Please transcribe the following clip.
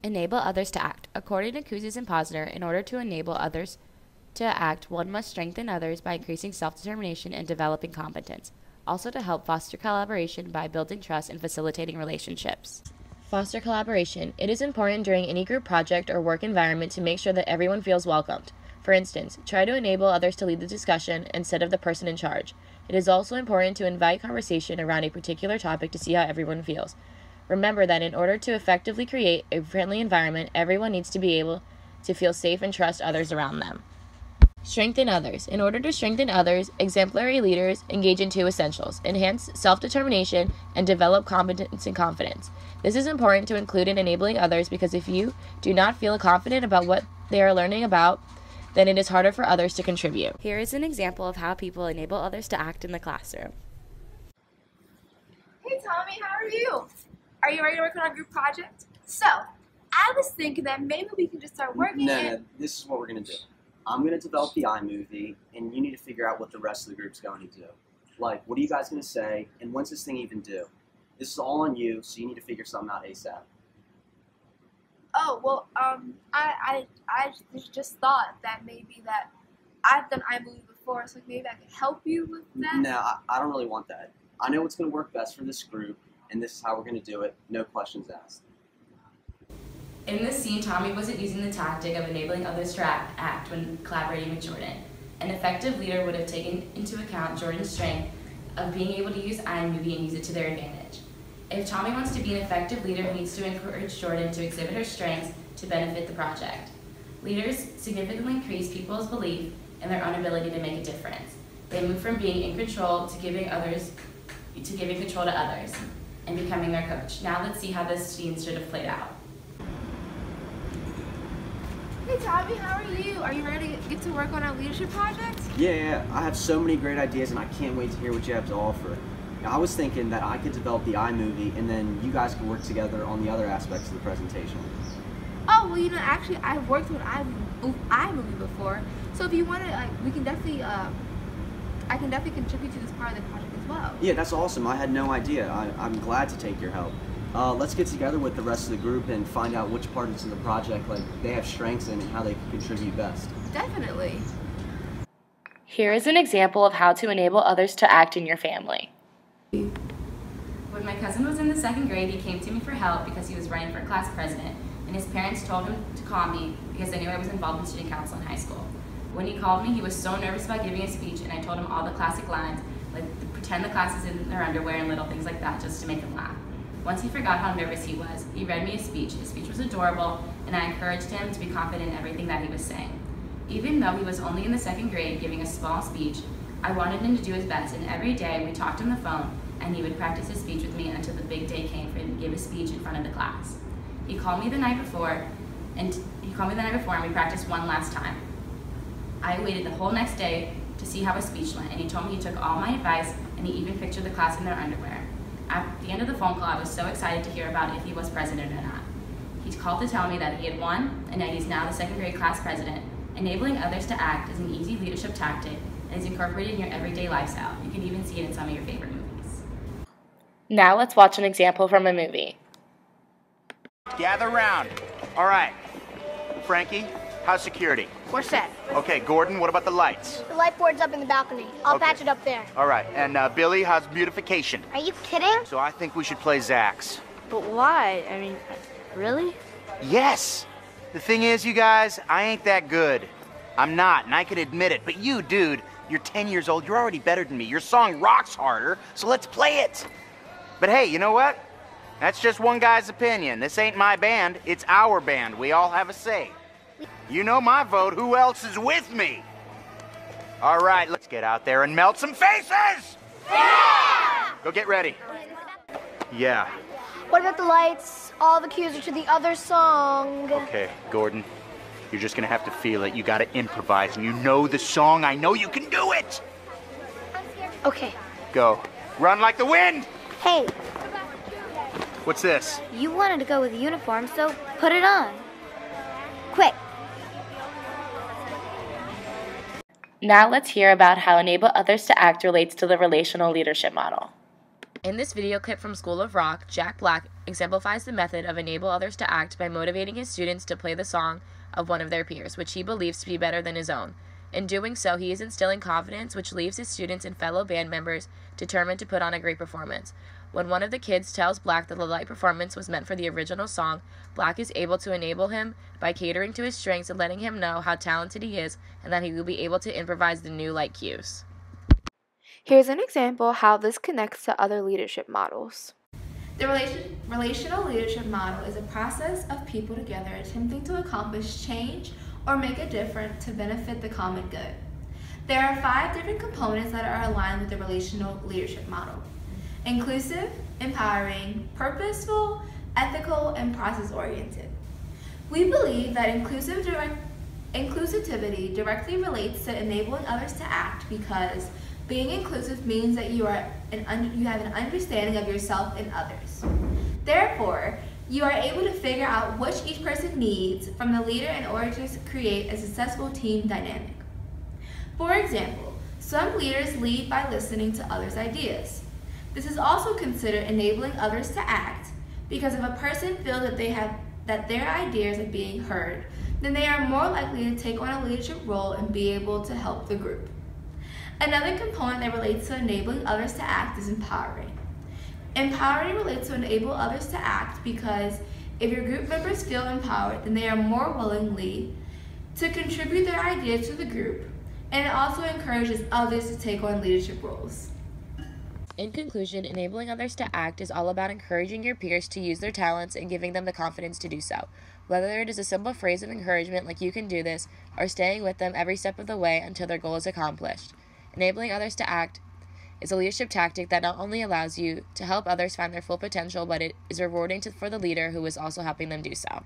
Enable others to act. According to Cousins and Posner, in order to enable others to act, one must strengthen others by increasing self-determination and developing competence. Also to help foster collaboration by building trust and facilitating relationships. Foster collaboration. It is important during any group project or work environment to make sure that everyone feels welcomed. For instance, try to enable others to lead the discussion instead of the person in charge. It is also important to invite conversation around a particular topic to see how everyone feels. Remember that in order to effectively create a friendly environment, everyone needs to be able to feel safe and trust others around them. Strengthen others. In order to strengthen others, exemplary leaders engage in two essentials: enhance self-determination and develop competence and confidence. This is important to include in enabling others because if you do not feel confident about what they are learning about, then it is harder for others to contribute. Here is an example of how people enable others to act in the classroom. Hey Tommy, how are you? Are you ready to work on a group project? So, I was thinking that maybe we can just start working. No, this is what we're going to do. I'm going to develop the iMovie, and you need to figure out what the rest of the group's going to do. Like, what are you guys going to say, and when's this thing even due? This is all on you, so you need to figure something out ASAP. Oh, well, I just thought that maybe that I've done iMovie before, so maybe I could help you with that. No, I don't really want that. I know what's going to work best for this group, and this is how we're going to do it. No questions asked. In this scene, Tommy wasn't using the tactic of enabling others to act when collaborating with Jordan. An effective leader would have taken into account Jordan's strength of being able to use iMovie and use it to their advantage. If Tommy wants to be an effective leader, he needs to encourage Jordan to exhibit her strengths to benefit the project. Leaders significantly increase people's belief in their own ability to make a difference. They move from being in control to giving control to others and becoming their coach. Now let's see how this scene should have played out. Hey Tommy, how are you? Are you ready to get to work on our leadership project? Yeah, I have so many great ideas, and I can't wait to hear what you have to offer. Now, I was thinking that I could develop the iMovie, and then you guys could work together on the other aspects of the presentation. Oh, well, you know, actually, I've worked with iMovie before, so if you want to, we can definitely, I can definitely contribute to this part of the project as well. Yeah, that's awesome. I had no idea. I'm glad to take your help. Let's get together with the rest of the group and find out which parts of the project they have strengths in and how they can contribute best. Definitely. Here is an example of how to enable others to act in your family. When my cousin was in the 2nd grade, he came to me for help because he was running for class president, and his parents told him to call me because they knew I was involved in student council in high school. When he called me, he was so nervous about giving a speech, and I told him all the classic lines, like pretend the class is in their underwear and little things like that, just to make him laugh. Once he forgot how nervous he was, he read me a speech. His speech was adorable, and I encouraged him to be confident in everything that he was saying. Even though he was only in the 2nd grade giving a small speech, I wanted him to do his best, and every day we talked on the phone, and he would practice his speech with me until the big day came for him to give his speech in front of the class. He called me the night before, and we practiced one last time. I waited the whole next day to see how his speech went, and he told me he took all my advice, and he even pictured the class in their underwear. At the end of the phone call, I was so excited to hear about if he was president or not. He called to tell me that he had won, and that he's now the 2nd grade class president. Enabling others to act is an easy leadership tactic and is incorporated in your everyday lifestyle. You can even see it in some of your favorite movies. Now let's watch an example from a movie. Gather round. All right. Frankie, how's security? We're set. Okay, Gordon, what about the lights? The light board's up in the balcony. I'll Okay. patch it up there. All right, and Billy, how's beautification? Are you kidding? So I think we should play Zax. But why? I mean, really? Yes! The thing is, you guys, I ain't that good. I'm not, and I can admit it. But you, dude, you're 10 years old. You're already better than me. Your song rocks harder, so let's play it. But hey, you know what? That's just one guy's opinion. This ain't my band. It's our band. We all have a say. You know my vote. Who else is with me? All right, let's get out there and melt some faces! Yeah! Go get ready. Yeah. What about the lights? All the cues are to the other song. Okay, Gordon, you're just gonna have to feel it. You gotta improvise, and you know the song. I know you can do it! Okay. Go. Run like the wind! Hey, What's this? you wanted to go with a uniform, so put it on. Quick. Now let's hear about how enable others to act relates to the relational leadership model. In this video clip from School of Rock, Jack Black exemplifies the method of enable others to act by motivating his students to play the song of one of their peers, which he believes to be better than his own. In doing so, he is instilling confidence, which leaves his students and fellow band members determined to put on a great performance. When one of the kids tells Black that the light performance was meant for the original song, Black is able to enable him by catering to his strengths and letting him know how talented he is and that he will be able to improvise the new light cues. Here's an example how this connects to other leadership models. The relational leadership model is a process of people together attempting to accomplish change or make a difference to benefit the common good. There are 5 different components that are aligned with the relational leadership model: inclusive, empowering, purposeful, ethical, and process-oriented. We believe that inclusivity directly relates to enabling others to act because being inclusive means that you have an understanding of yourself and others. Therefore, you are able to figure out what each person needs from the leader in order to create a successful team dynamic. For example, some leaders lead by listening to others' ideas. This is also considered enabling others to act because if a person feels that their ideas are being heard, then they are more likely to take on a leadership role and be able to help the group. Another component that relates to enabling others to act is empowering. Empowering relates to enable others to act because if your group members feel empowered, then they are more willingly to contribute their ideas to the group, and it also encourages others to take on leadership roles. In conclusion, enabling others to act is all about encouraging your peers to use their talents and giving them the confidence to do so. Whether it is a simple phrase of encouragement like "you can do this," or staying with them every step of the way until their goal is accomplished. Enabling others to act is a leadership tactic that not only allows you to help others find their full potential, but it is rewarding for the leader who is also helping them do so.